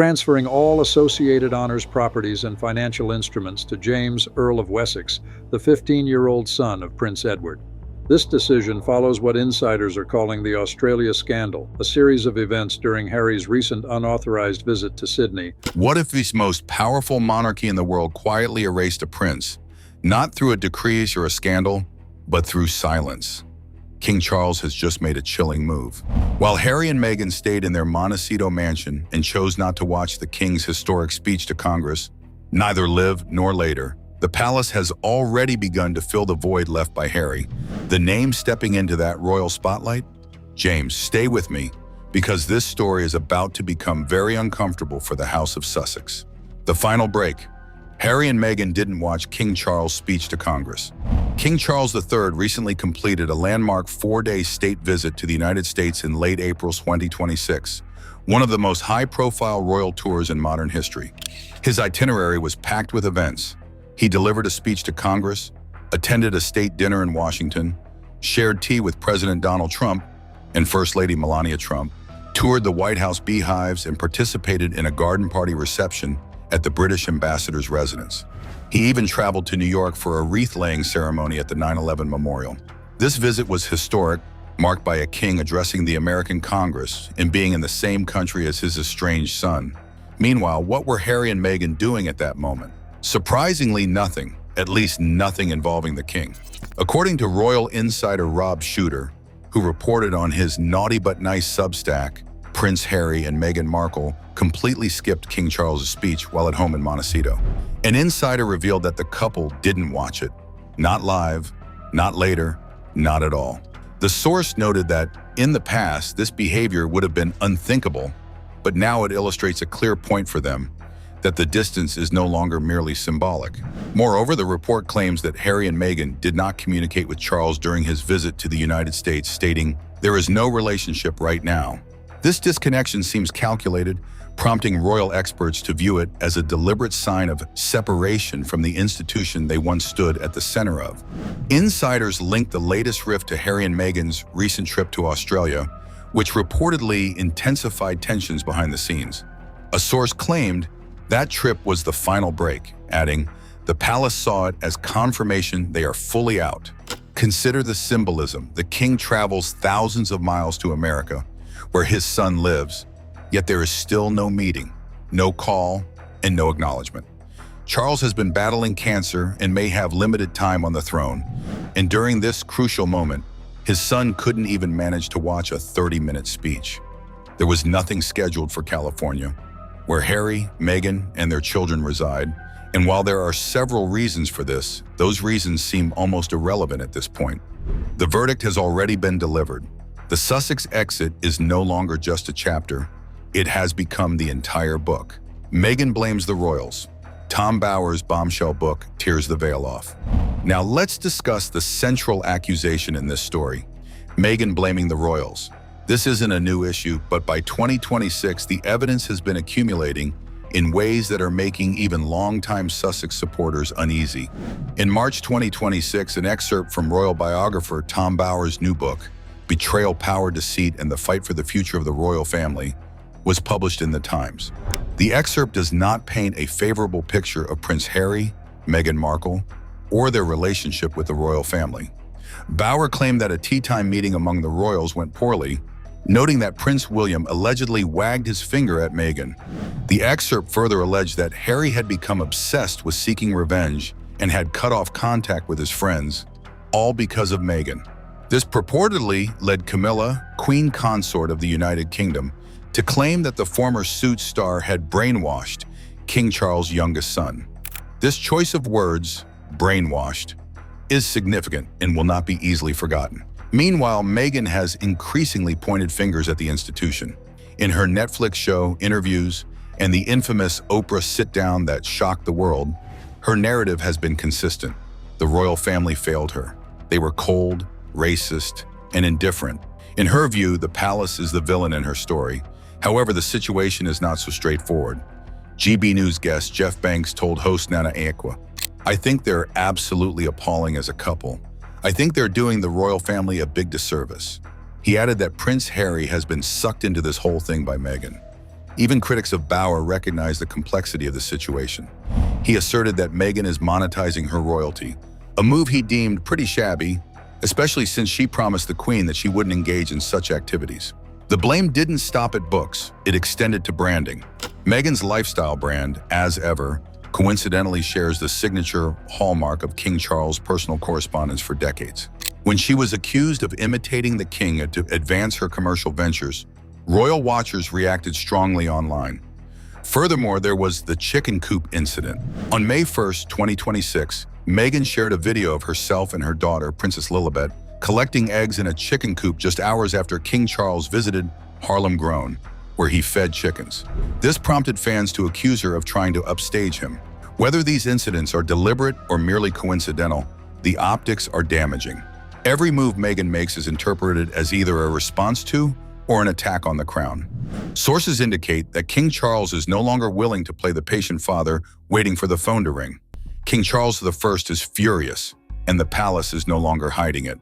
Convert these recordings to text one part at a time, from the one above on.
transferring all associated honors properties and financial instruments to James, Earl of Wessex, the 15-year-old son of Prince Edward. This decision follows what insiders are calling the Australia Scandal, a series of events during Harry's recent unauthorized visit to Sydney. What if the most powerful monarchy in the world quietly erased a prince, not through a decree or a scandal, but through silence? King Charles has just made a chilling move. While Harry and Meghan stayed in their Montecito mansion and chose not to watch the king's historic speech to Congress, neither live nor later, the palace has already begun to fill the void left by Harry. The name stepping into that royal spotlight? James, stay with me, because this story is about to become very uncomfortable for the House of Sussex. The final break. Harry and Meghan didn't watch King Charles' speech to Congress. King Charles III recently completed a landmark 4-day state visit to the United States in late April 2026, one of the most high-profile royal tours in modern history. His itinerary was packed with events. He delivered a speech to Congress, attended a state dinner in Washington, shared tea with President Donald Trump and First Lady Melania Trump, toured the White House beehives, and participated in a garden party reception at the British ambassador's residence. He even traveled to New York for a wreath-laying ceremony at the 9/11 memorial. This visit was historic, marked by a king addressing the American Congress and being in the same country as his estranged son. Meanwhile, what were Harry and Meghan doing at that moment? Surprisingly, nothing, at least nothing involving the king. According to royal insider Rob Shooter, who reported on his Naughty But Nice Substack, Prince Harry and Meghan Markle completely skipped King Charles' speech while at home in Montecito. An insider revealed that the couple didn't watch it. Not live, not later, not at all. The source noted that, in the past, this behavior would have been unthinkable, but now it illustrates a clear point for them, that the distance is no longer merely symbolic. Moreover, the report claims that Harry and Meghan did not communicate with Charles during his visit to the United States, stating, "There is no relationship right now." This disconnection seems calculated, prompting royal experts to view it as a deliberate sign of separation from the institution they once stood at the center of. Insiders linked the latest rift to Harry and Meghan's recent trip to Australia, which reportedly intensified tensions behind the scenes. A source claimed that trip was the final break, adding, "The palace saw it as confirmation they are fully out." Consider the symbolism. The king travels thousands of miles to America, where his son lives, yet there is still no meeting, no call, and no acknowledgement. Charles has been battling cancer and may have limited time on the throne, and during this crucial moment, his son couldn't even manage to watch a 30-minute speech. There was nothing scheduled for California, where Harry, Meghan, and their children reside, and while there are several reasons for this, those reasons seem almost irrelevant at this point. The verdict has already been delivered. The Sussex exit is no longer just a chapter, it has become the entire book. Meghan blames the royals. Tom Bower's bombshell book tears the veil off. Now let's discuss the central accusation in this story, Meghan blaming the royals. This isn't a new issue, but by 2026, the evidence has been accumulating in ways that are making even longtime Sussex supporters uneasy. In March 2026, an excerpt from royal biographer Tom Bower's new book, Betrayal, Power, Deceit, and the Fight for the Future of the Royal Family, was published in the Times. The excerpt does not paint a favorable picture of Prince Harry, Meghan Markle, or their relationship with the royal family. Bower claimed that a tea-time meeting among the royals went poorly, noting that Prince William allegedly wagged his finger at Meghan. The excerpt further alleged that Harry had become obsessed with seeking revenge and had cut off contact with his friends, all because of Meghan. This purportedly led Camilla, Queen Consort of the United Kingdom, to claim that the former Suits star had brainwashed King Charles' youngest son. This choice of words, brainwashed, is significant and will not be easily forgotten. Meanwhile, Meghan has increasingly pointed fingers at the institution. In her Netflix show, interviews, and the infamous Oprah sit-down that shocked the world, her narrative has been consistent. The royal family failed her. They were cold, racist, and indifferent. In her view, the palace is the villain in her story. However, the situation is not so straightforward. GB News guest Jeff Banks told host Nana Aqua, "I think they're absolutely appalling as a couple. I think they're doing the royal family a big disservice." He added that Prince Harry has been sucked into this whole thing by Meghan. Even critics of Bauer recognize the complexity of the situation. He asserted that Meghan is monetizing her royalty, a move he deemed pretty shabby, especially since she promised the Queen that she wouldn't engage in such activities. The blame didn't stop at books, it extended to branding. Meghan's lifestyle brand, As Ever, coincidentally shares the signature hallmark of King Charles' personal correspondence for decades. When she was accused of imitating the king to advance her commercial ventures, royal watchers reacted strongly online. Furthermore, there was the chicken coop incident. On May 1st, 2026, Meghan shared a video of herself and her daughter, Princess Lilibet, collecting eggs in a chicken coop just hours after King Charles visited Harlem Grown, where he fed chickens. This prompted fans to accuse her of trying to upstage him. Whether these incidents are deliberate or merely coincidental, the optics are damaging. Every move Meghan makes is interpreted as either a response to or an attack on the crown. Sources indicate that King Charles is no longer willing to play the patient father waiting for the phone to ring. King Charles I is furious, and the palace is no longer hiding it.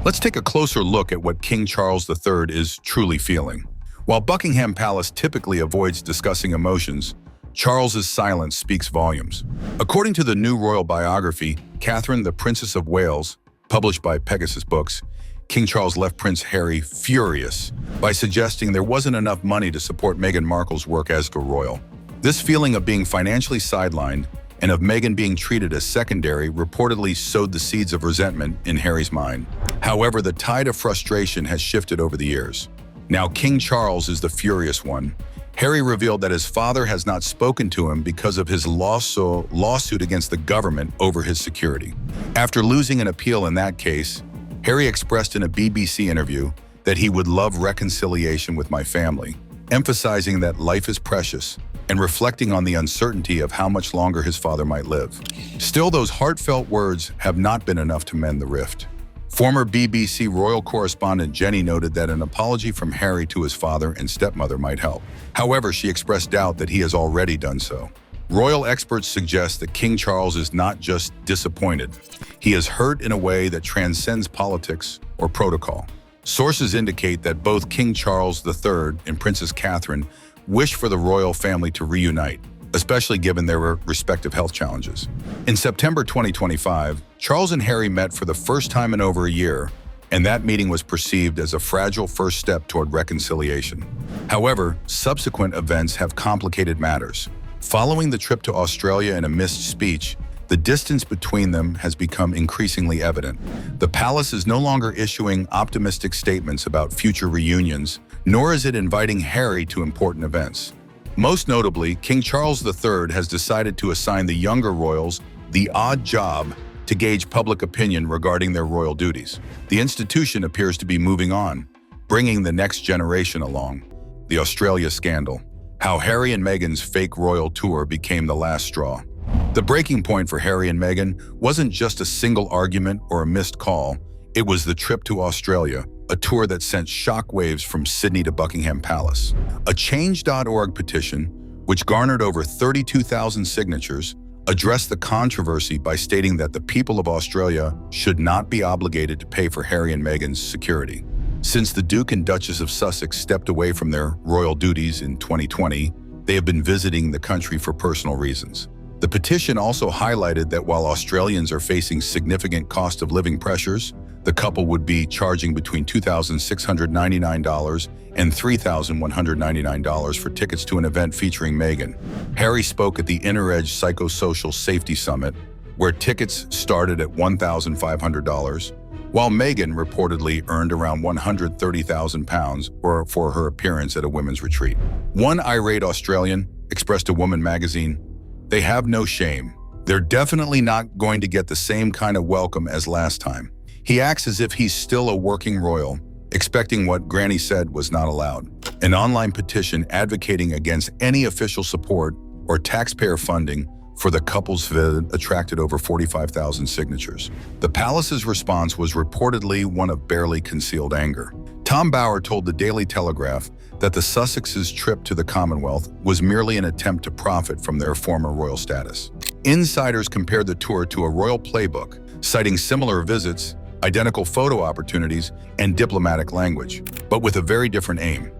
Let's take a closer look at what King Charles III is truly feeling. While Buckingham Palace typically avoids discussing emotions, Charles's silence speaks volumes. According to the new royal biography, Catherine, the Princess of Wales, published by Pegasus Books, King Charles left Prince Harry furious by suggesting there wasn't enough money to support Meghan Markle's work as a royal. This feeling of being financially sidelined and of Meghan being treated as secondary reportedly sowed the seeds of resentment in Harry's mind. However, the tide of frustration has shifted over the years. Now King Charles is the furious one. Harry revealed that his father has not spoken to him because of his lawsuit against the government over his security. After losing an appeal in that case, Harry expressed in a BBC interview that he would love reconciliation with my family, emphasizing that life is precious and reflecting on the uncertainty of how much longer his father might live. Still, those heartfelt words have not been enough to mend the rift. Former BBC royal correspondent Jenny noted that an apology from Harry to his father and stepmother might help. However, she expressed doubt that he has already done so. Royal experts suggest that King Charles is not just disappointed. He is hurt in a way that transcends politics or protocol. Sources indicate that both King Charles III and Princess Catherine wish for the royal family to reunite, especially given their respective health challenges. In September 2025, Charles and Harry met for the first time in over a year, and that meeting was perceived as a fragile first step toward reconciliation. However, subsequent events have complicated matters. Following the trip to Australia and a missed speech, the distance between them has become increasingly evident. The palace is no longer issuing optimistic statements about future reunions, nor is it inviting Harry to important events. Most notably, King Charles III has decided to assign the younger royals the odd job to gauge public opinion regarding their royal duties. The institution appears to be moving on, bringing the next generation along. The Australia scandal. How Harry and Meghan's fake royal tour became the last straw. The breaking point for Harry and Meghan wasn't just a single argument or a missed call, it was the trip to Australia, a tour that sent shockwaves from Sydney to Buckingham Palace. A Change.org petition, which garnered over 32,000 signatures, addressed the controversy by stating that the people of Australia should not be obligated to pay for Harry and Meghan's security. Since the Duke and Duchess of Sussex stepped away from their royal duties in 2020, they have been visiting the country for personal reasons. The petition also highlighted that while Australians are facing significant cost of living pressures, the couple would be charging between $2,699 and $3,199 for tickets to an event featuring Meghan. Harry spoke at the InterEdge Psychosocial Safety Summit, where tickets started at $1,500, while Meghan reportedly earned around £130,000 for her appearance at a women's retreat. One irate Australian expressed to Woman magazine, "They have no shame. They're definitely not going to get the same kind of welcome as last time." He acts as if he's still a working royal, expecting what Granny said was not allowed. An online petition advocating against any official support or taxpayer funding for the couple's visit attracted over 45,000 signatures. The palace's response was reportedly one of barely concealed anger. Tom Bauer told the Daily Telegraph that the Sussexes' trip to the Commonwealth was merely an attempt to profit from their former royal status. Insiders compared the tour to a royal playbook, citing similar visits, identical photo opportunities, and diplomatic language, but with a very different aim: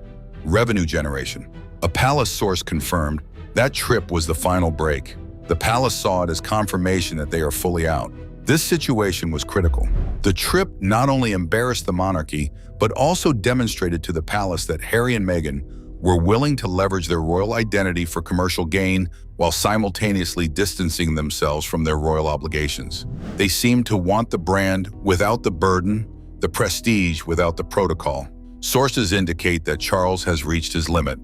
revenue generation. A palace source confirmed that trip was the final break. The palace saw it as confirmation that they are fully out. This situation was critical. The trip not only embarrassed the monarchy, but also demonstrated to the palace that Harry and Meghan were willing to leverage their royal identity for commercial gain while simultaneously distancing themselves from their royal obligations. They seemed to want the brand without the burden, the prestige without the protocol. Sources indicate that Charles has reached his limit.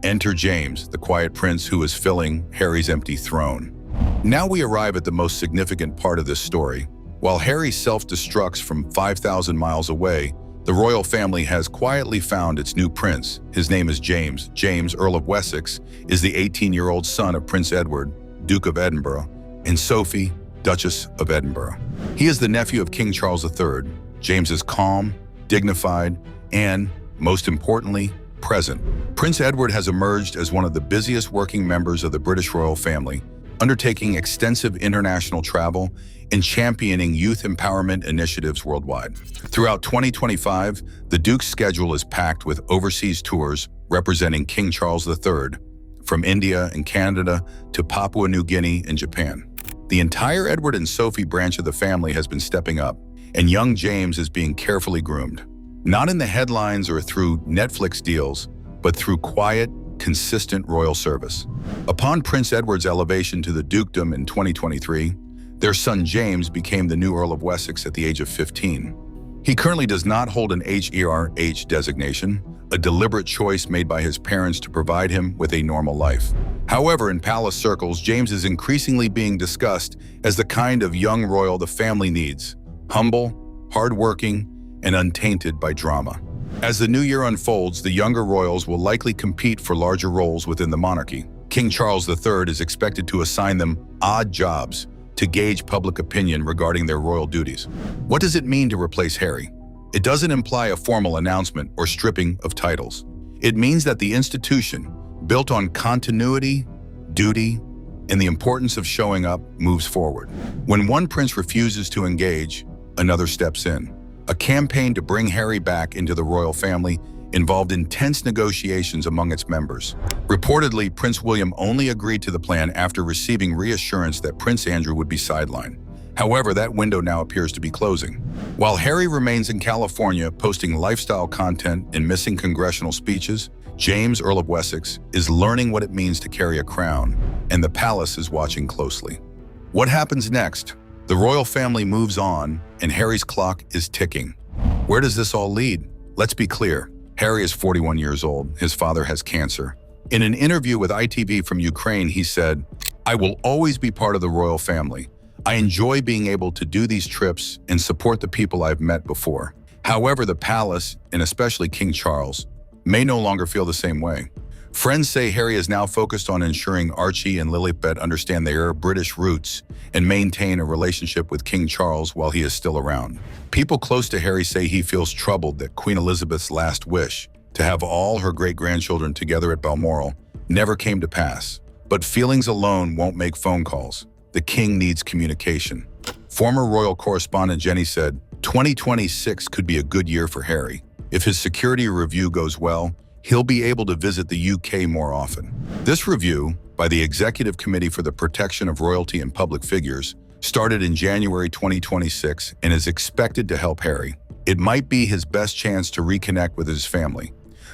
Enter James, the quiet prince who is filling Harry's empty throne. Now we arrive at the most significant part of this story. While Harry self-destructs from 5,000 miles away, the royal family has quietly found its new prince. His name is James. James, Earl of Wessex, is the 18-year-old son of Prince Edward, Duke of Edinburgh, and Sophie, Duchess of Edinburgh. He is the nephew of King Charles III. James is calm, dignified, and, most importantly, present. Prince Edward has emerged as one of the busiest working members of the British royal family, undertaking extensive international travel and championing youth empowerment initiatives worldwide. Throughout 2025, the Duke's schedule is packed with overseas tours representing King Charles III, from India and Canada to Papua New Guinea and Japan. The entire Edward and Sophie branch of the family has been stepping up, and young James is being carefully groomed. Not in the headlines or through Netflix deals, but through quiet, consistent royal service. Upon Prince Edward's elevation to the dukedom in 2023, their son James became the new Earl of Wessex at the age of 15. He currently does not hold an HERH designation, a deliberate choice made by his parents to provide him with a normal life. However, in palace circles, James is increasingly being discussed as the kind of young royal the family needs: humble, hardworking, and untainted by drama. As the new year unfolds, the younger royals will likely compete for larger roles within the monarchy. King Charles III is expected to assign them odd jobs to gauge public opinion regarding their royal duties. What does it mean to replace Harry? It doesn't imply a formal announcement or stripping of titles. It means that the institution, built on continuity, duty, and the importance of showing up, moves forward. When one prince refuses to engage, another steps in. A campaign to bring Harry back into the royal family involved intense negotiations among its members. Reportedly, Prince William only agreed to the plan after receiving reassurance that Prince Andrew would be sidelined. However, that window now appears to be closing. While Harry remains in California, posting lifestyle content and missing congressional speeches, James, Earl of Wessex, is learning what it means to carry a crown, and the palace is watching closely. What happens next? The royal family moves on, and Harry's clock is ticking. Where does this all lead? Let's be clear. Harry is 41 years old. His father has cancer. In an interview with ITV from Ukraine, he said, "I will always be part of the royal family. I enjoy being able to do these trips and support the people I've met before." However, the palace, and especially King Charles, may no longer feel the same way. Friends say Harry is now focused on ensuring Archie and Lilibet understand their British roots and maintain a relationship with King Charles while he is still around. People close to Harry say he feels troubled that Queen Elizabeth's last wish, to have all her great-grandchildren together at Balmoral, never came to pass. But feelings alone won't make phone calls. The king needs communication. Former royal correspondent Jenny said, 2026 could be a good year for Harry. If his security review goes well, he'll be able to visit the UK more often. This review, by the Executive Committee for the Protection of Royalty and Public Figures, started in January 2026 and is expected to help Harry. It might be his best chance to reconnect with his family.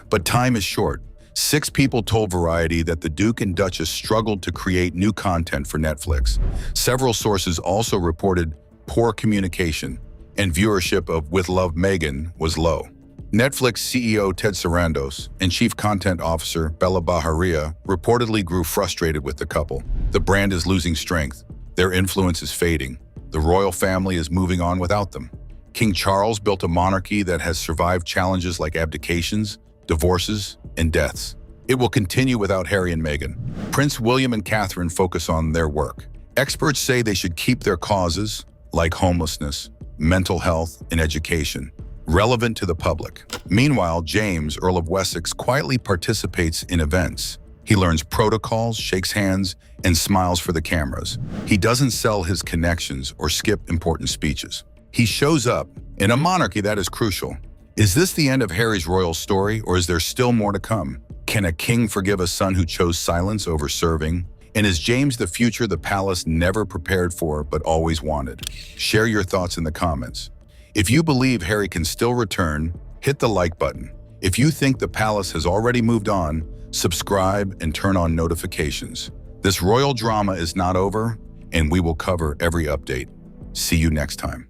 But time is short. 6 people told Variety that the Duke and Duchess struggled to create new content for Netflix. Several sources also reported poor communication, and viewership of With Love Meghan was low. Netflix CEO Ted Sarandos and Chief Content Officer Bella Baharia reportedly grew frustrated with the couple. The brand is losing strength. Their influence is fading. The royal family is moving on without them. King Charles built a monarchy that has survived challenges like abdications, divorces, and deaths. It will continue without Harry and Meghan. Prince William and Catherine focus on their work. Experts say they should keep their causes, like homelessness, mental health, and education, relevant to the public. Meanwhile, James, Earl of Wessex, quietly participates in events. He learns protocols, shakes hands, and smiles for the cameras. He doesn't sell his connections or skip important speeches. He shows up. In a monarchy, that is crucial. Is this the end of Harry's royal story, or is there still more to come? Can a king forgive a son who chose silence over serving? And is James the future the palace never prepared for but always wanted? Share your thoughts in the comments. If you believe Harry can still return, hit the like button. If you think the palace has already moved on, subscribe and turn on notifications. This royal drama is not over, and we will cover every update. See you next time.